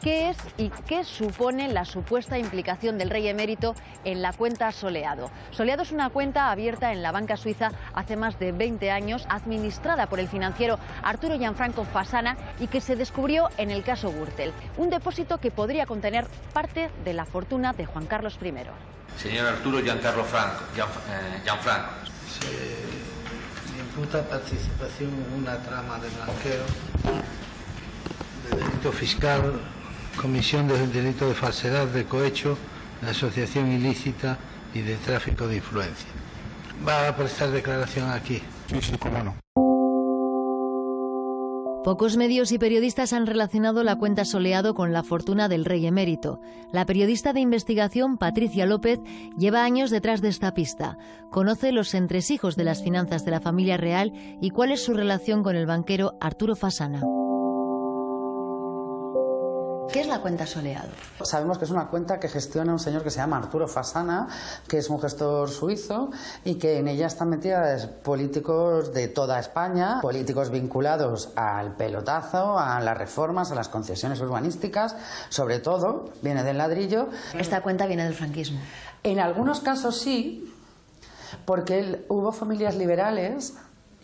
¿Qué es y qué supone la supuesta implicación del rey emérito en la cuenta Soleado? Soleado es una cuenta abierta en la banca suiza hace más de 20 años, administrada por el financiero Arturo Gianfranco Fasana y que se descubrió en el caso Gürtel. Un depósito que podría contener parte de la fortuna de Juan Carlos I. Señor Arturo Gianfranco. Se le imputa participación en una trama de blanqueo, de delito fiscal, comisión de delito de falsedad, de cohecho, de asociación ilícita y de tráfico de influencia. ¿Va a prestar declaración aquí? Sí, cómo no. Pocos medios y periodistas han relacionado la cuenta Soleado con la fortuna del rey emérito. La periodista de investigación Patricia López lleva años detrás de esta pista. Conoce los entresijos de las finanzas de la familia real y cuál es su relación con el banquero Arturo Fasana. ¿Qué es la cuenta Soleado? Sabemos que es una cuenta que gestiona un señor que se llama Arturo Fasana, que es un gestor suizo y que en ella están metidos políticos de toda España, políticos vinculados al pelotazo, a las reformas, a las concesiones urbanísticas, sobre todo viene del ladrillo. Esta cuenta viene del franquismo. En algunos casos sí, porque hubo familias liberales,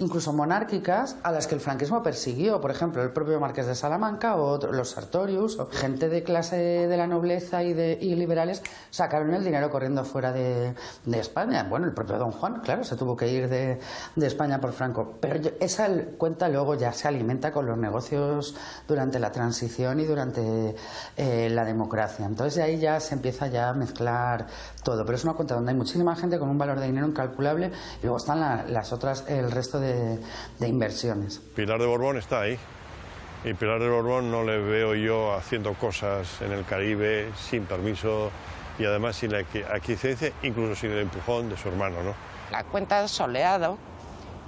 incluso monárquicas, a las que el franquismo persiguió, por ejemplo, el propio Marqués de Salamanca o los Sartorius, o gente de clase de la nobleza y liberales sacaron el dinero corriendo fuera de España. Bueno, el propio Don Juan, claro, se tuvo que ir de España por Franco. Pero esa cuenta luego ya se alimenta con los negocios durante la transición y durante la democracia. Entonces de ahí ya se empieza ya a mezclar todo. Pero es una cuenta donde hay muchísima gente con un valor de dinero incalculable y luego están las otras, el resto de inversiones. Pilar de Borbón está ahí y Pilar de Borbón no le veo yo haciendo cosas en el Caribe sin permiso y además sin la aquiescencia, incluso sin el empujón de su hermano, ¿no? La cuenta de Soleado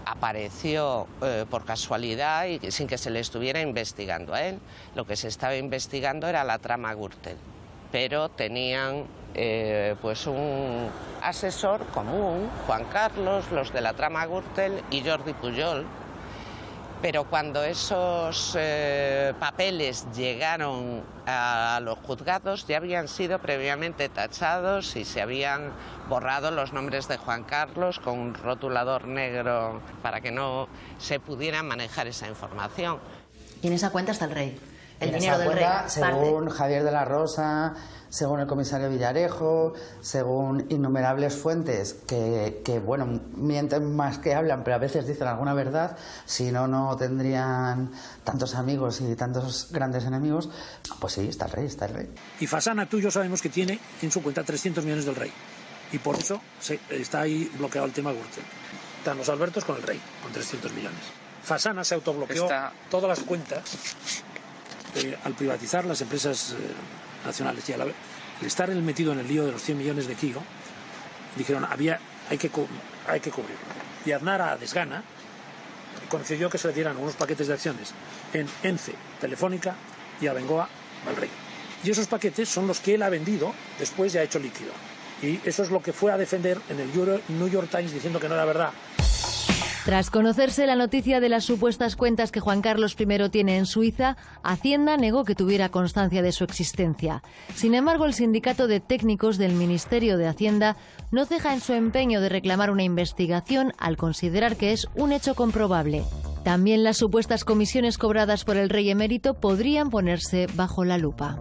apareció por casualidad y sin que se le estuviera investigando a él. Lo que se estaba investigando era la trama Gürtel, pero tenían pues un asesor común, Juan Carlos, los de la trama Gürtel y Jordi Pujol, pero cuando esos papeles llegaron a los juzgados ya habían sido previamente tachados y se habían borrado los nombres de Juan Carlos con un rotulador negro para que no se pudiera manejar esa información. Y en esa cuenta está el rey, el en dinero esa del cuenta, rey. según Javier de la Rosa, según el comisario Villarejo, según innumerables fuentes que bueno, mienten más que hablan, pero a veces dicen alguna verdad, si no, no tendrían tantos amigos y tantos grandes enemigos. Pues sí, está el rey, está el rey. Y Fasana, tú y yo sabemos que tiene en su cuenta 300 millones del rey. Y por eso está ahí bloqueado el tema Gürtel. Están los Albertos con el rey, con 300 millones. Fasana se autobloqueó todas las cuentas al privatizar las empresas nacionales y al estar él metido en el lío de los 100 millones de Kio, dijeron hay que cubrirlo. Y Aznar a desgana concedió que se le dieran unos paquetes de acciones en ENCE, Telefónica y Abengoa al rey. Y esos paquetes son los que él ha vendido después y ha hecho líquido. Y eso es lo que fue a defender en el New York Times diciendo que no era verdad. Tras conocerse la noticia de las supuestas cuentas que Juan Carlos I tiene en Suiza, Hacienda negó que tuviera constancia de su existencia. Sin embargo, el sindicato de técnicos del Ministerio de Hacienda no ceja en su empeño de reclamar una investigación al considerar que es un hecho comprobable. También las supuestas comisiones cobradas por el rey emérito podrían ponerse bajo la lupa.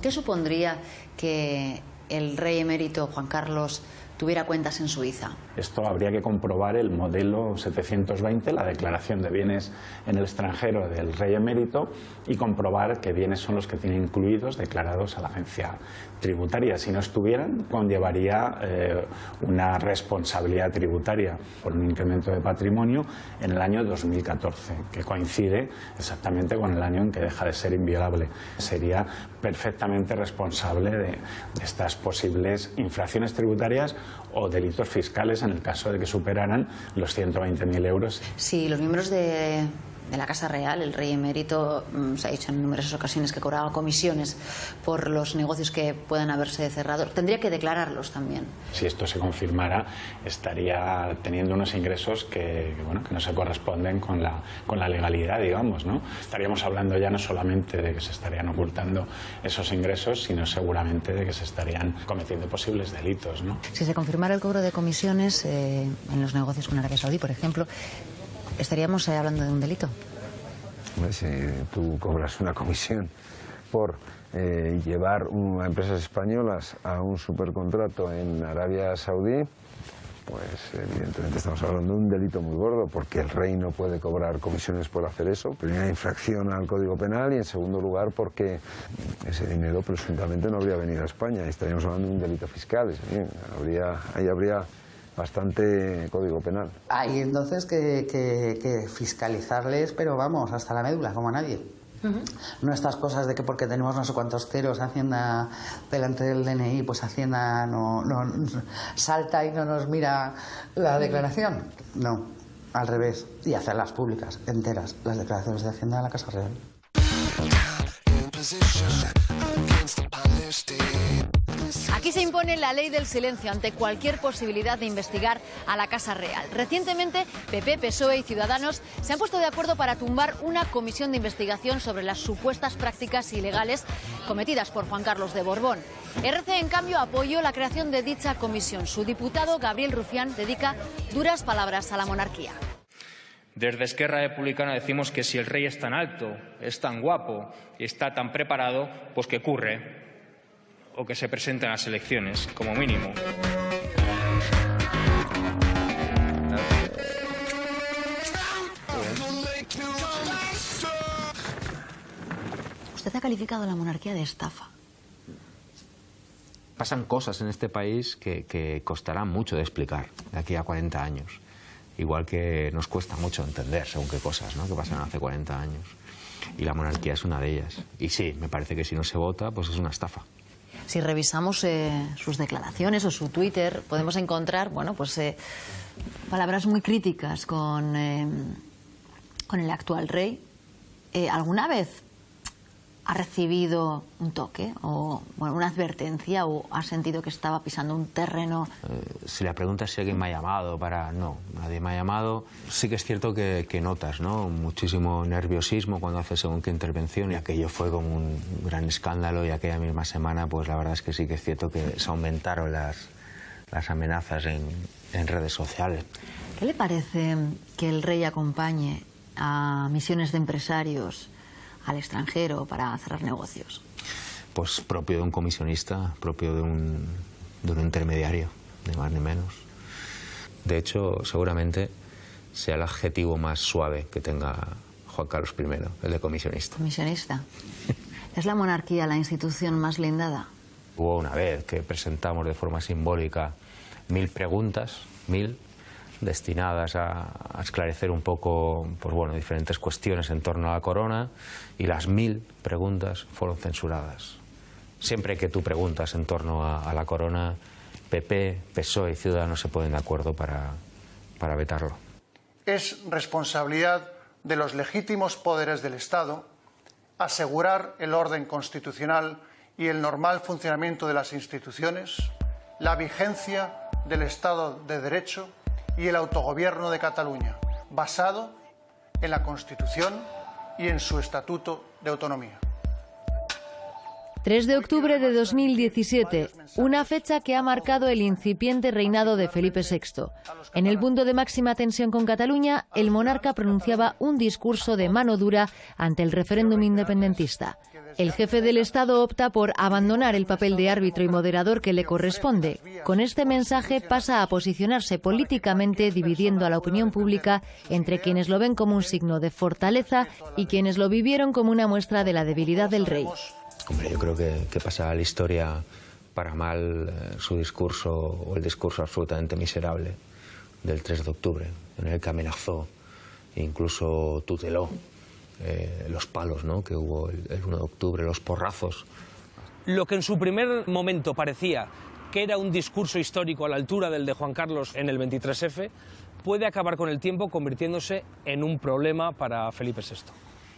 ¿Qué supondría que el rey emérito Juan Carlos tuviera cuentas en Suiza? Esto habría que comprobar el modelo 720, la declaración de bienes en el extranjero del rey emérito, y comprobar qué bienes son los que tiene incluidos, declarados a la agencia tributaria. Si no estuvieran, conllevaría una responsabilidad tributaria por un incremento de patrimonio en el año 2014, que coincide exactamente con el año en que deja de ser inviolable. Sería perfectamente responsable de estas posibles infracciones tributarias o delitos fiscales en el caso de que superaran los 120.000 euros. Si los miembros de la Casa Real. El rey emérito se ha dicho en numerosas ocasiones que cobraba comisiones por los negocios que puedan haberse cerrado. Tendría que declararlos también. Si esto se confirmara, estaría teniendo unos ingresos que no se corresponden con la legalidad, digamos, ¿no? Estaríamos hablando ya no solamente de que se estarían ocultando esos ingresos, sino seguramente de que se estarían cometiendo posibles delitos, ¿no? Si se confirmara el cobro de comisiones en los negocios con Arabia Saudí, por ejemplo, ¿estaríamos hablando de un delito? Si tú cobras una comisión por llevar a empresas españolas a un supercontrato en Arabia Saudí, pues evidentemente estamos hablando de un delito muy gordo, porque el rey no puede cobrar comisiones por hacer eso. Primera infracción al Código Penal, y en segundo lugar porque ese dinero presuntamente no habría venido a España. Estaríamos hablando de un delito fiscal. Ahí habría bastante Código Penal. Hay entonces que fiscalizarles, pero vamos, hasta la médula, como a nadie. No estas cosas de que porque tenemos no sé cuántos ceros Hacienda delante del DNI, pues Hacienda no salta y no nos mira la declaración. No, al revés. Y hacerlas públicas, enteras, las declaraciones de Hacienda de la Casa Real. Aquí se impone la ley del silencio ante cualquier posibilidad de investigar a la Casa Real. Recientemente, PP, PSOE y Ciudadanos se han puesto de acuerdo para tumbar una comisión de investigación sobre las supuestas prácticas ilegales cometidas por Juan Carlos de Borbón. RC, en cambio, apoyó la creación de dicha comisión. Su diputado, Gabriel Rufián, dedica duras palabras a la monarquía. Desde Esquerra Republicana decimos que si el rey es tan alto, es tan guapo y está tan preparado, pues que curre o que se presente en las elecciones, como mínimo. Usted ha calificado a la monarquía de estafa. Pasan cosas en este país que costarán mucho de explicar de aquí a 40 años. Igual que nos cuesta mucho entender según qué cosas, ¿no?, que pasaron hace 40 años. Y la monarquía es una de ellas. Y sí, me parece que si no se vota, pues es una estafa. Si revisamos sus declaraciones o su Twitter, podemos encontrar, bueno, pues palabras muy críticas con el actual rey. ¿Alguna vez ha recibido un toque o una advertencia o ha sentido que estaba pisando un terreno? Si la pregunta es si alguien me ha llamado No, nadie me ha llamado. Sí que es cierto que notas, ¿no?, muchísimo nerviosismo cuando haces según qué intervención, y aquello fue como un gran escándalo, y aquella misma semana pues la verdad es que sí que es cierto que se aumentaron las amenazas en redes sociales. ¿Qué le parece que el rey acompañe a misiones de empresarios al extranjero para cerrar negocios? Pues propio de un comisionista, propio de un intermediario, ni más ni menos. De hecho, seguramente sea el adjetivo más suave que tenga Juan Carlos I, el de comisionista. ¿Comisionista? ¿Es la monarquía la institución más blindada? Hubo una vez que presentamos de forma simbólica 1000 preguntas, 1000, destinadas a esclarecer un poco, pues bueno, diferentes cuestiones en torno a la corona, y las 1000 preguntas fueron censuradas. Siempre que tú preguntas en torno a la corona, PP, PSOE y Ciudadanos se ponen de acuerdo para vetarlo. Es responsabilidad de los legítimos poderes del Estado asegurar el orden constitucional y el normal funcionamiento de las instituciones, la vigencia del Estado de Derecho y el autogobierno de Cataluña, basado en la Constitución y en su Estatuto de Autonomía. 3 de octubre de 2017, una fecha que ha marcado el incipiente reinado de Felipe VI. En el punto de máxima tensión con Cataluña, el monarca pronunciaba un discurso de mano dura ante el referéndum independentista. El jefe del Estado opta por abandonar el papel de árbitro y moderador que le corresponde. Con este mensaje pasa a posicionarse políticamente, dividiendo a la opinión pública entre quienes lo ven como un signo de fortaleza y quienes lo vivieron como una muestra de la debilidad del rey. Hombre, yo creo que pasa a la historia para mal su discurso, o el discurso absolutamente miserable del 3 de octubre, en el que amenazó, incluso tuteló los palos, ¿no?, que hubo el 1 de octubre, los porrazos. Lo que en su primer momento parecía que era un discurso histórico a la altura del de Juan Carlos en el 23F, puede acabar con el tiempo convirtiéndose en un problema para Felipe VI.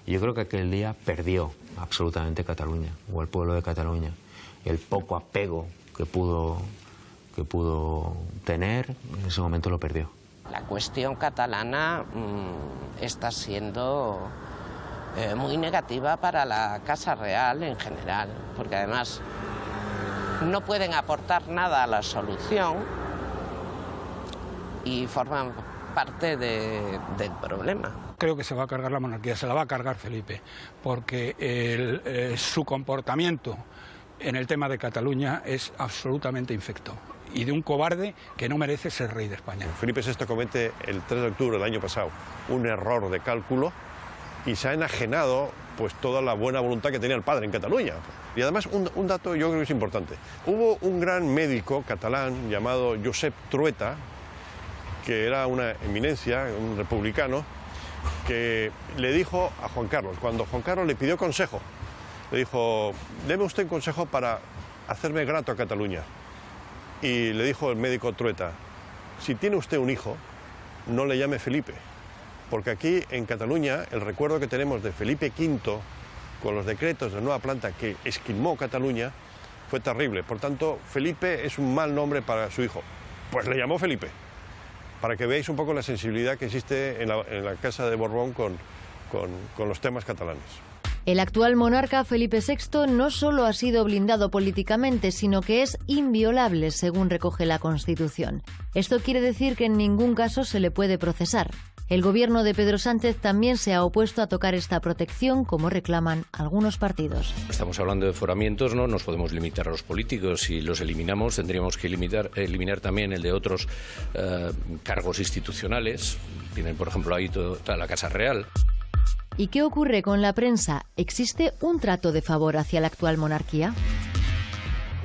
Yo creo que aquel día perdió absolutamente Cataluña, o el pueblo de Cataluña. El poco apego que pudo tener, en ese momento lo perdió. La cuestión catalana está siendo muy negativa para la Casa Real en general, porque además no pueden aportar nada a la solución y forman parte del problema. Creo que se va a cargar la monarquía, se la va a cargar Felipe, porque su comportamiento en el tema de Cataluña es absolutamente infecto y de un cobarde que no merece ser rey de España. Felipe VI comete el 3 de octubre del año pasado un error de cálculo y se ha enajenado pues toda la buena voluntad que tenía el padre en Cataluña. Y además un dato yo creo que es importante. Hubo un gran médico catalán llamado Josep Trueta, que era una eminencia, un republicano, que le dijo a Juan Carlos, cuando Juan Carlos le pidió consejo, le dijo, deme usted un consejo para hacerme grato a Cataluña. Y le dijo el médico Trueta, si tiene usted un hijo, no le llame Felipe, porque aquí en Cataluña el recuerdo que tenemos de Felipe V con los decretos de nueva planta que esquilmó Cataluña fue terrible. Por tanto, Felipe es un mal nombre para su hijo. Pues le llamó Felipe, para que veáis un poco la sensibilidad que existe en la Casa de Borbón con los temas catalanes. El actual monarca Felipe VI no solo ha sido blindado políticamente, sino que es inviolable, según recoge la Constitución. Esto quiere decir que en ningún caso se le puede procesar. El gobierno de Pedro Sánchez también se ha opuesto a tocar esta protección, como reclaman algunos partidos. Estamos hablando de aforamientos, no nos podemos limitar a los políticos. Si los eliminamos, tendríamos que eliminar también el de otros cargos institucionales. Tienen, por ejemplo, ahí toda la Casa Real. ¿Y qué ocurre con la prensa? ¿Existe un trato de favor hacia la actual monarquía?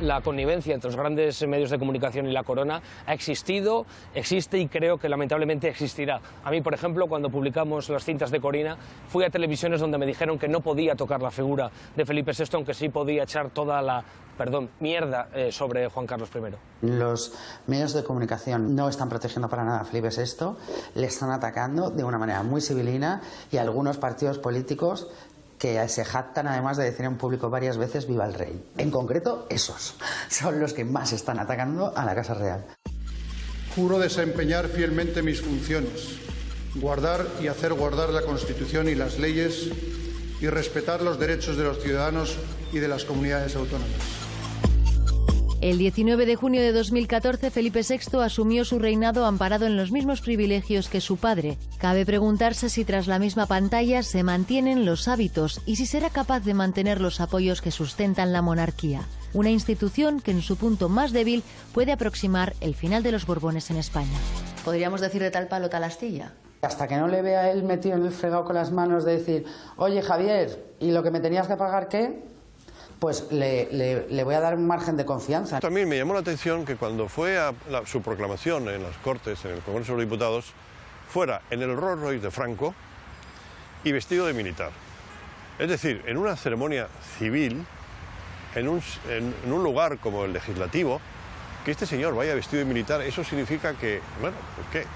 La connivencia entre los grandes medios de comunicación y la corona ha existido, existe y creo que lamentablemente existirá. A mí, por ejemplo, cuando publicamos las cintas de Corina, fui a televisiones donde me dijeron que no podía tocar la figura de Felipe VI, aunque sí podía echar toda la, mierda sobre Juan Carlos I. Los medios de comunicación no están protegiendo para nada a Felipe VI, le están atacando de una manera muy civilina y algunos partidos políticos que se jactan además de decir en público varias veces viva el rey. En concreto, esos son los que más están atacando a la Casa Real. Juro desempeñar fielmente mis funciones, guardar y hacer guardar la Constitución y las leyes y respetar los derechos de los ciudadanos y de las comunidades autónomas. El 19 de junio de 2014, Felipe VI asumió su reinado amparado en los mismos privilegios que su padre. Cabe preguntarse si tras la misma pantalla se mantienen los hábitos y si será capaz de mantener los apoyos que sustentan la monarquía. Una institución que en su punto más débil puede aproximar el final de los Borbones en España. ¿Podríamos decir de tal palo tal astilla? Hasta que no le vea él metido en el fregado con las manos de decir, oye Javier, ¿y lo que me tenías que pagar qué? Pues le voy a dar un margen de confianza. También me llamó la atención que cuando fue a su proclamación en las Cortes, en el Congreso de los Diputados, fuera en el Rolls Royce de Franco y vestido de militar. Es decir, en una ceremonia civil, en un lugar como el legislativo, que este señor vaya vestido de militar, eso significa que, bueno, pues ¿qué?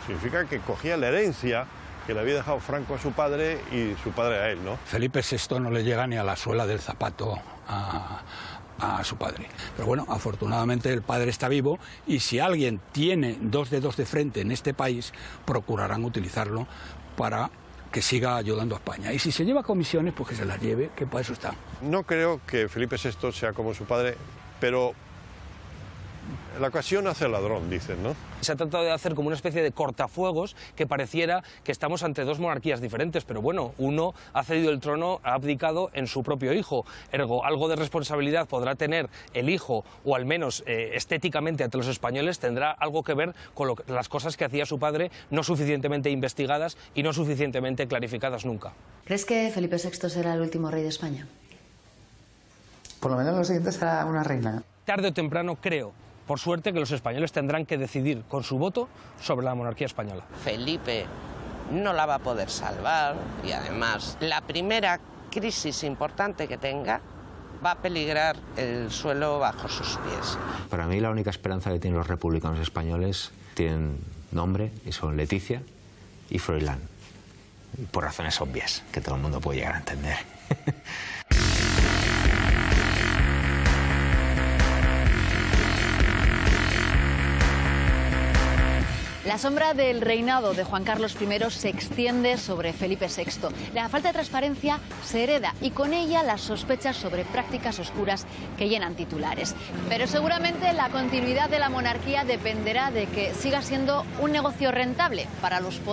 Significa que cogía la herencia que le había dejado Franco a su padre y su padre a él, ¿no? Felipe VI no le llega ni a la suela del zapato a su padre. Pero bueno, afortunadamente el padre está vivo y si alguien tiene dos dedos de frente en este país, procurarán utilizarlo para que siga ayudando a España. Y si se lleva comisiones, pues que se las lleve, que para eso está. No creo que Felipe VI sea como su padre, pero la ocasión hace al ladrón, dicen, ¿no? Se ha tratado de hacer como una especie de cortafuegos que pareciera que estamos ante dos monarquías diferentes, pero bueno, uno ha cedido el trono, ha abdicado en su propio hijo, ergo, algo de responsabilidad podrá tener el hijo, o al menos estéticamente ante los españoles, tendrá algo que ver con las cosas que hacía su padre, no suficientemente investigadas y no suficientemente clarificadas nunca. ¿Crees que Felipe VI será el último rey de España? Por lo menos lo siguiente será una reina. Tarde o temprano creo, por suerte, que los españoles tendrán que decidir con su voto sobre la monarquía española. Felipe no la va a poder salvar y además la primera crisis importante que tenga va a peligrar el suelo bajo sus pies. Para mí la única esperanza que tienen los republicanos españoles tienen nombre y son Leticia y Froilán. Por razones obvias, que todo el mundo puede llegar a entender. La sombra del reinado de Juan Carlos I se extiende sobre Felipe VI. La falta de transparencia se hereda y con ella las sospechas sobre prácticas oscuras que llenan titulares. Pero seguramente la continuidad de la monarquía dependerá de que siga siendo un negocio rentable para los poderes.